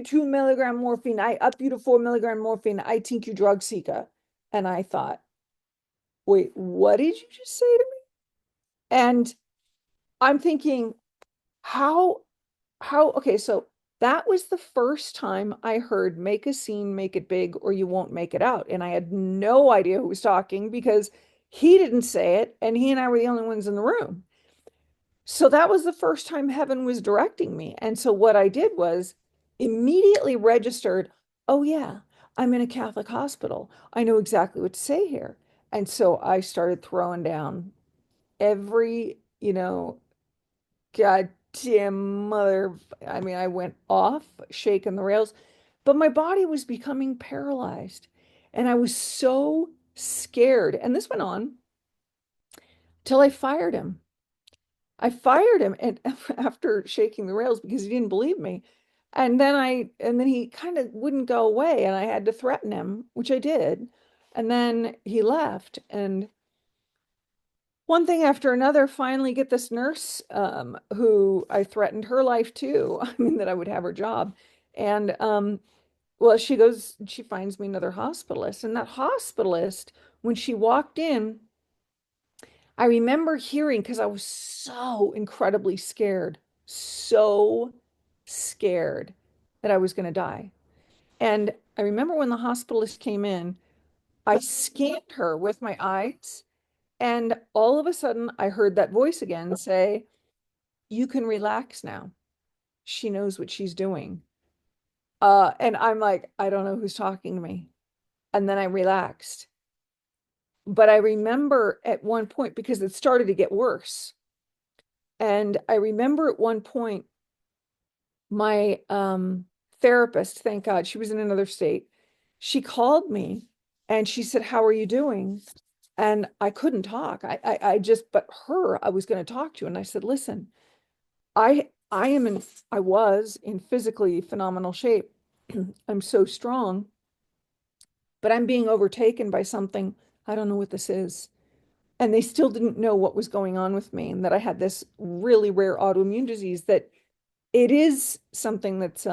2 milligram morphine, I up you to 4 milligram morphine, I think you drug seeker. And I thought, wait, what did you just say to me? And I'm thinking, how okay, so that was the first time I heard make a scene, make it big, or you won't make it out. And I had no idea who was talking because he didn't say it, and he and I were the only ones in the room. So that was the first time heaven was directing me. And so what I did was immediately registered, oh yeah, I'm in a Catholic hospital. I know exactly what to say here. And so I started throwing down every, goddamn mother. I mean, I went off, shaking the rails, but my body was becoming paralyzed. And I was so scared. And this went on till I fired him. I fired him and after shaking the rails because he didn't believe me. And then he kind of wouldn't go away and I had to threaten him, which I did. And then he left and one thing after another, finally get this nurse who I threatened her life too. I mean, that I would have her job. And well, she finds me another hospitalist. And that hospitalist, when she walked in, I remember hearing, because I was so incredibly so scared that I was going to die. And I remember when the hospitalist came in, I scanned her with my eyes. And all of a sudden, I heard that voice again say, you can relax now. She knows what she's doing. And I'm like, I don't know who's talking to me. And then I relaxed. But I remember at one point, because it started to get worse. And I remember at one point, my therapist, thank God, she was in another state. She called me and she said, how are you doing? And I couldn't talk. But her, I was going to talk to. And I said, listen, I was in physically phenomenal shape. I'm so strong, but I'm being overtaken by something. I don't know what this is. And they still didn't know what was going on with me and that I had this really rare autoimmune disease that it is something that's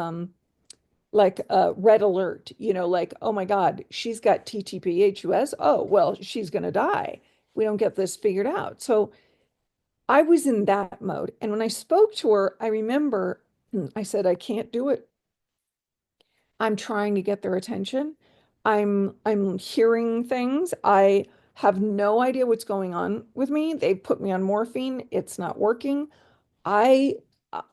like red alert, like, oh my God, she's got TTPHUS. Oh, well, she's going to die. We don't get this figured out. So I was in that mode. And when I spoke to her, I remember I said, I can't do it. I'm trying to get their attention. I'm hearing things. I have no idea what's going on with me. They put me on morphine. It's not working. I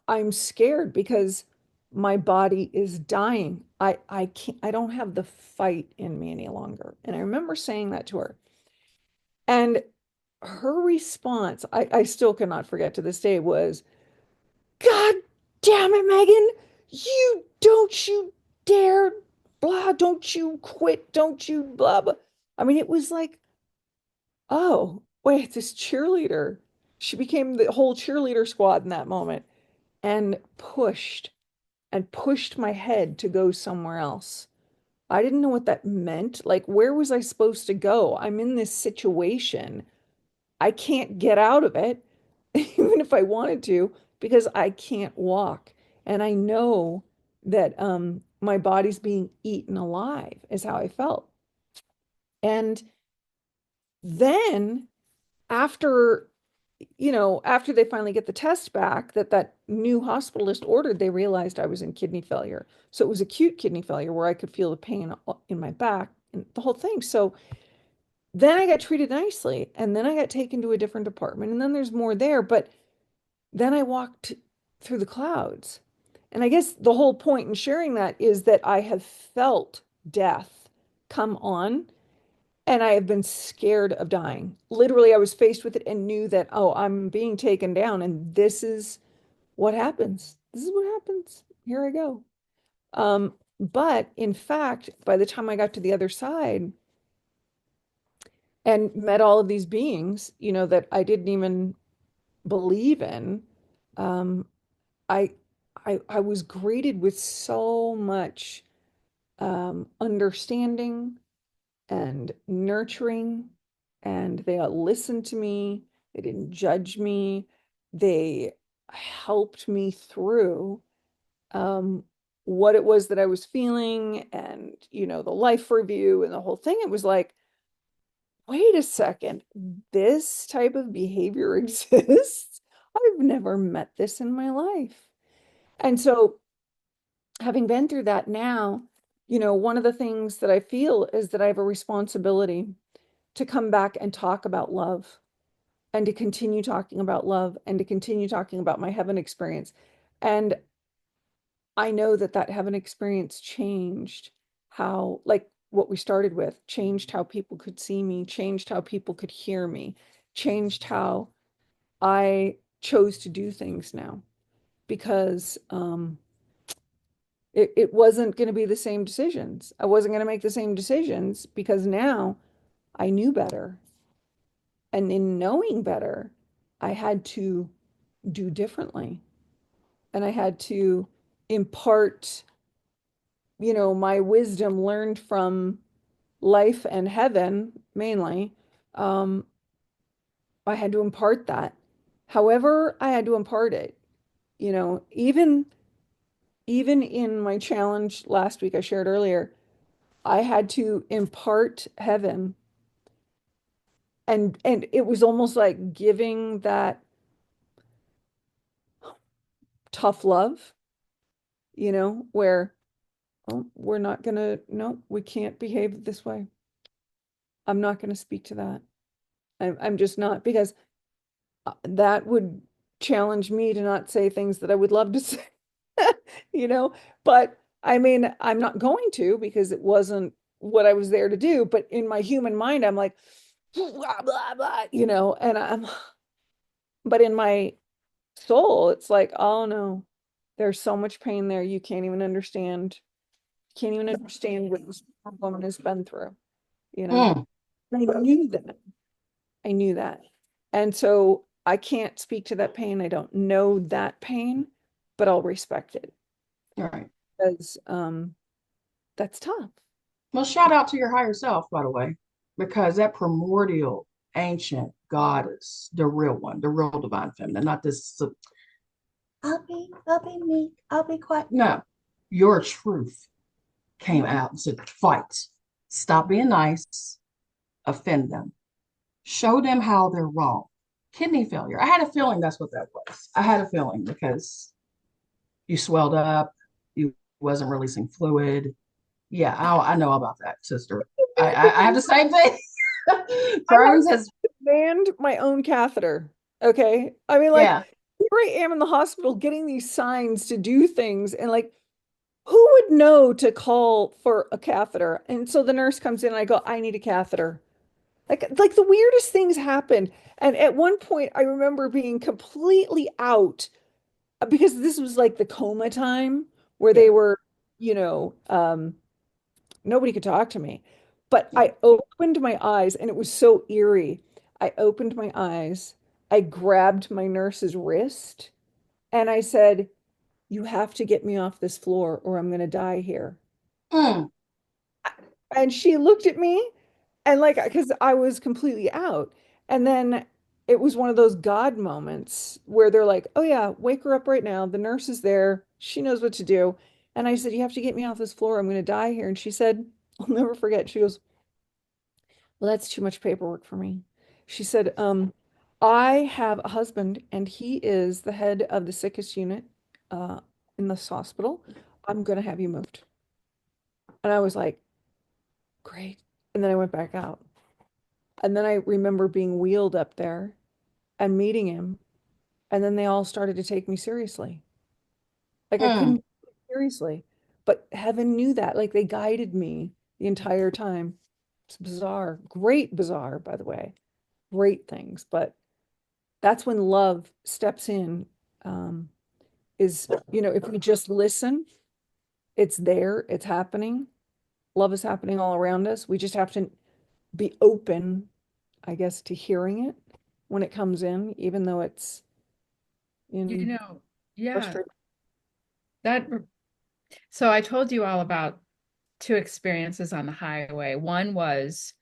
I'm scared because my body is dying. I can't I don't have the fight in me any longer. And I remember saying that to her. And her response, I still cannot forget to this day, was, God damn it, Megan. You dare, blah, don't you quit, don't you, blah, blah. I mean, it was like, oh, wait, this cheerleader. She became the whole cheerleader squad in that moment and pushed my head to go somewhere else. I didn't know what that meant. Like, where was I supposed to go? I'm in this situation. I can't get out of it, even if I wanted to, because I can't walk. And I know that my body's being eaten alive, is how I felt. And then after, after they finally get the test back that new hospitalist ordered, they realized I was in kidney failure. So it was acute kidney failure where I could feel the pain in my back and the whole thing. So then I got treated nicely, and then I got taken to a different department, and then there's more there. But then I walked through the clouds. And I guess the whole point in sharing that is that I have felt death come on, and I have been scared of dying. Literally, I was faced with it and knew that, oh, I'm being taken down, and this is what happens. This is what happens. Here I go. But in fact, by the time I got to the other side and met all of these beings, that I didn't even believe in, um, I, I was greeted with so much understanding and nurturing, and they all listened to me. They didn't judge me. They helped me through um, what it was that I was feeling, and the life review and the whole thing. It was like, wait a second, this type of behavior exists. I've never met this in my life. And so, having been through that now, one of the things that I feel is that I have a responsibility to come back and talk about love, and to continue talking about love, and to continue talking about my heaven experience. And I know that that heaven experience changed how, like what we started with, changed how people could see me, changed how people could hear me, changed how I chose to do things now, because it wasn't going to be the same decisions. I wasn't going to make the same decisions because now I knew better. And in knowing better, I had to do differently. And I had to impart, my wisdom learned from life and heaven mainly. Um, I had to impart that. However, I had to impart it, even in my challenge last week I shared earlier, I had to impart heaven, and it was almost like giving that tough love, where, oh, we're not gonna, no, we can't behave this way. I'm not gonna speak to that. I'm just not, because that would challenge me to not say things that I would love to say, you know, but I mean, I'm not going to, because it wasn't what I was there to do. But in my human mind, I'm like, blah, blah, blah, and but in my soul, it's like, oh no, there's so much pain there. You can't even understand. Can't even understand what this poor woman has been through, you know. Mm, I knew that. I knew that. And so I can't speak to that pain. I don't know that pain, but I'll respect it, all right. because that's tough. Well, shout out to your higher self, by the way, because that primordial ancient goddess, the real one, the real divine feminine, not this, I'll be meek, I'll be quiet. No, your truth came out and said, fight. Stop being nice, offend them, show them how they're wrong. Kidney failure. I had a feeling that's what that was. I had a feeling because you swelled up, you wasn't releasing fluid. Yeah, I know about that, sister. I have the same thing. I had Crohn's has, banned my own catheter. Okay. I mean, like, yeah. here I am in the hospital getting these signs to do things, and like, who would know to call for a catheter? And so the nurse comes in and I go, I need a catheter. Like the weirdest things happened. And at one point I remember being completely out because this was like the coma time where Yeah. they were, you know, nobody could talk to me. But I opened my eyes and it was so eerie. I opened my eyes, I grabbed my nurse's wrist, and I said, "You have to get me off this floor or I'm going to die here." Mm. And she looked at me and like, because I was completely out. And then it was one of those God moments where they're like, "Oh yeah, wake her up right now. The nurse is there. She knows what to do." And I said, "You have to get me off this floor. I'm going to die here." And she said, I'll never forget. She goes, "Well, that's too much paperwork for me." She said, "I have a husband and he is the head of the sickest unit uh, in this hospital. I'm going to have you moved." And I was like, "Great." And then I went back out. And then I remember being wheeled up there and meeting him. And then they all started to take me seriously. Like I Mm. couldn't take it seriously. But heaven knew that. Like they guided me the entire time. It's bizarre. Great bizarre, by the way. Great things. But that's when love steps in. Um, if we just listen, it's there, it's happening. Love is happening all around us. We just have to be open, I guess, to hearing it when it comes in, even though it's You in know, yeah, frustrating. that so I told you all about two experiences on the highway. One was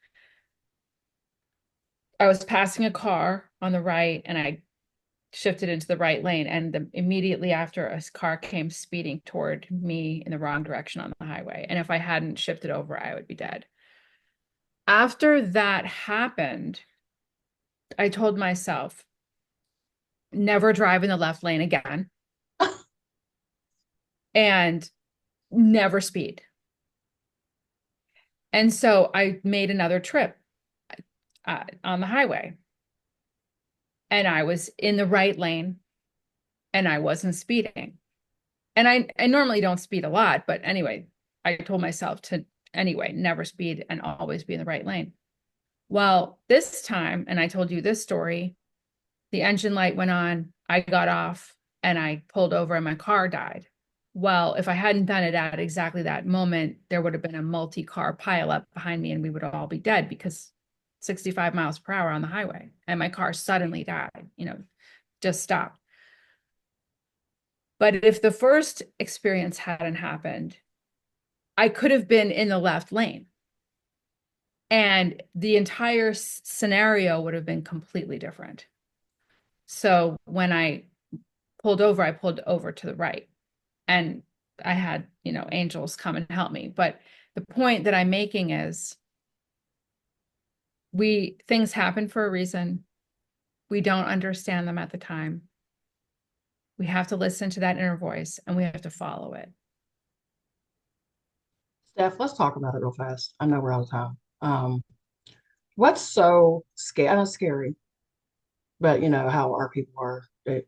I was passing a car on the right and I shifted into the right lane, and immediately after, a car came speeding toward me in the wrong direction on the highway. And if I hadn't shifted over, I would be dead. After that happened, I told myself, never drive in the left lane again and never speed. And so I made another trip on the highway, and I was in the right lane and I wasn't speeding. And I normally don't speed a lot, but anyway, I told myself to anyway, never speed and always be in the right lane. Well, this time, and I told you this story, the engine light went on, I got off, and I pulled over and my car died. Well, if I hadn't done it at exactly that moment, there would have been a multi-car pileup behind me and we would all be dead because 65 miles per hour on the highway. And my car suddenly died, just stopped. But if the first experience hadn't happened, I could have been in the left lane and the entire scenario would have been completely different. So when I pulled over to the right, and I had, angels come and help me. But the point that I'm making is things happen for a reason. We don't understand them at the time. We have to listen to that inner voice and we have to follow it. Steph, let's talk about it real fast. I know we're out of time. What's so scary? I know it's scary, but you know how our people are. That's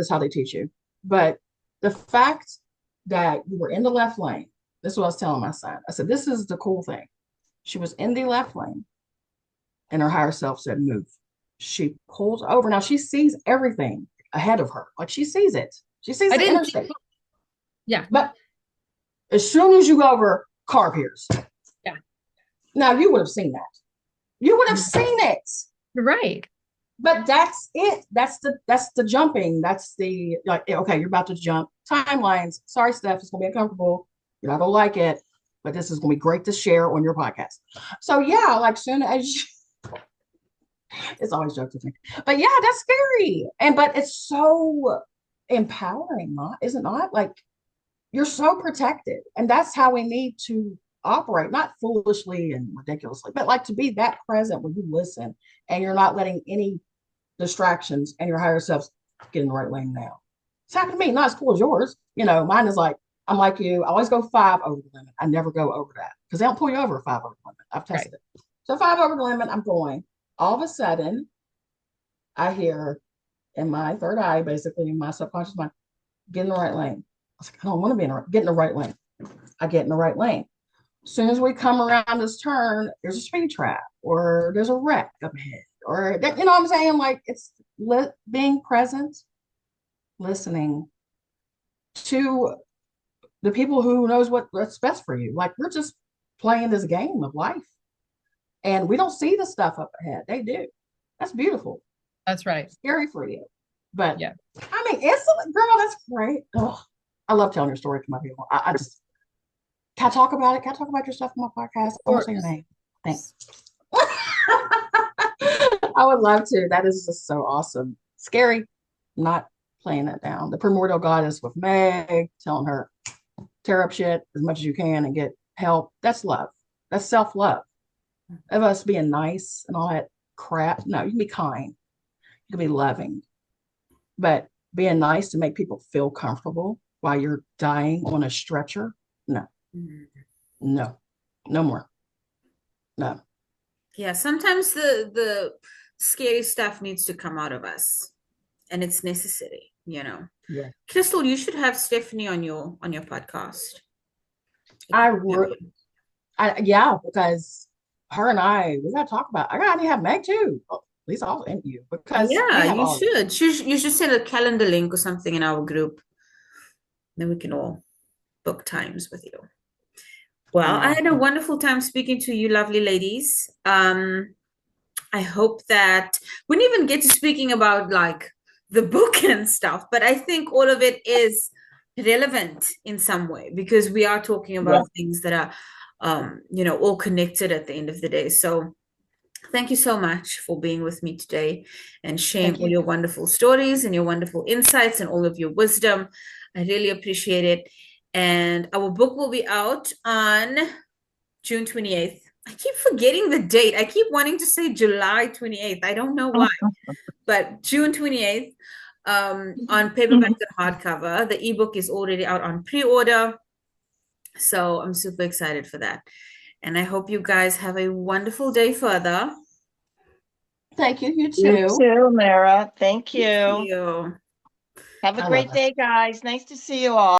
how they teach you. But the fact that you were in the left lane, this is what I was telling my son. I said, this is the cool thing. She was in the left lane and her higher self said, move. She pulls over. Now she sees everything ahead of her. Like she sees it. She sees I the didn't, interstate. yeah, But as soon as you go over, car appears. yeah, Now you would have seen that. You would have seen it. you're right. But that's it. That's the jumping. That's the like, okay, you're about to jump timelines. Sorry, Steph, it's gonna be uncomfortable. You're not gonna like it, but this is gonna be great to share on your podcast. So yeah, like soon as it's always jokes with me. But yeah, that's scary. But it's so empowering, not is it not? Like you're so protected. And that's how we need to operate, not foolishly and ridiculously, but like to be that present when you listen and you're not letting any distractions and your higher self get in the right lane now. It's happened to me, not as cool as yours. Mine is like, I'm like you, I always go 5 over the limit. I never go over that because they don't pull you over 5 over the limit. I've Right. tested it. So 5 over the limit, I'm going. All of a sudden, I hear in my third eye, basically in my subconscious mind, get in the right lane. I was like, I don't want to get in the right lane. I get in the right lane. As soon as we come around this turn, there's a speed trap or there's a wreck up ahead or that, you know what I'm saying? Like it's being present listening to the people who knows what's best for you. Like we're just playing this game of life, and we don't see the stuff up ahead. They do. That's beautiful. That's right. Scary for you, but Yeah. I mean, it's girl. That's great. Oh, I love telling your story to my people. I just can I talk about it. Can I talk about your stuff on my podcast? I won't say your name. Thanks. I would love to. That is just so awesome. Scary. I'm not playing that down. The primordial goddess with Meg, telling her tear up shit as much as you can and get help. That's love. That's self-love. Of us being nice and all that crap. No, you can be kind. You can be loving. But being nice to make people feel comfortable while you're dying on a stretcher, no, no, no more. No. Yeah, sometimes the scary stuff needs to come out of us, and it's necessary, you know. Yeah. Crystal, you should have Stephanie on your podcast. Yeah, because her and we gotta talk about. I gotta have Meg too. At least I'll end you because we Yeah, have you all. should. You should send a calendar link or something in our group. Then we can all book times with you. Well, I had a wonderful time speaking to you, lovely ladies. I hope that we didn't even get to speaking about like the book and stuff, but I think all of it is relevant in some way because we are talking about things that are, all connected at the end of the day. So thank you so much for being with me today and sharing all your wonderful stories and your wonderful insights and all of your wisdom. I really appreciate it. And our book will be out on June 28th. I keep forgetting the date. I keep wanting to say July 28th. I don't know why, but June 28th on paperback and hardcover. The ebook is already out on pre-order. So I'm super excited for that. And I hope you guys have a wonderful day further. Thank you. You You too. too, Mara. Thank you. Thank you. Have a great day, guys. Nice to see you all.